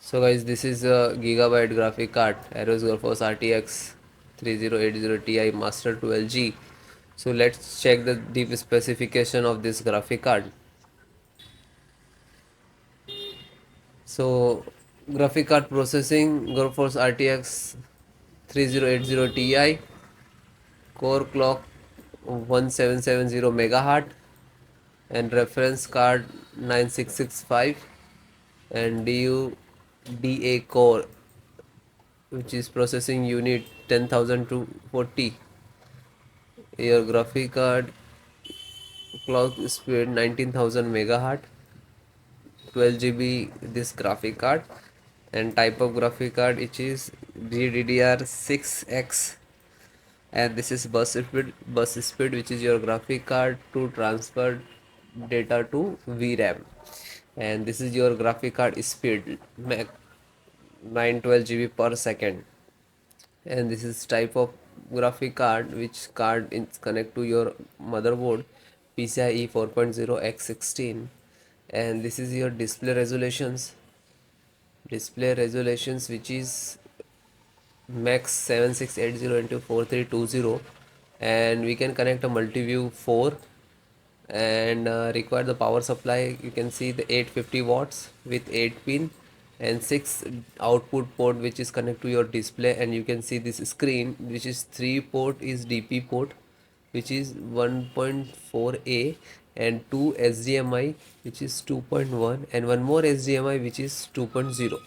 So guys, this is a gigabyte graphic card AORUS GeForce RTX 3080 Ti Master 12G. So let's check the deep specification of this graphic card. So graphic card processing GeForce RTX 3080 Ti, core clock 1770 megahertz, and reference card 9665, and DA core, which is processing unit 10,240. Your graphic card clock speed 19,000 megahertz, 12 GB this graphic card, and type of graphic card which is GDDR6X, and this is bus speed, which is your graphic card to transfer data to VRAM, and this is your graphic card speed 912 GB per second. And this is type of graphic card, which card is connect to your motherboard PCIe 4.0 x16. And this is your display resolutions, which is max 7680 into 4320, and we can connect a multi-view 4, and require the power supply. You can see the 850 watts with 8 pin and 6 output port, which is connected to your display. And you can see this screen, which is 3 port is DP port, which is 1.4a, and 2 HDMI, which is 2.1, and one more HDMI, which is 2.0.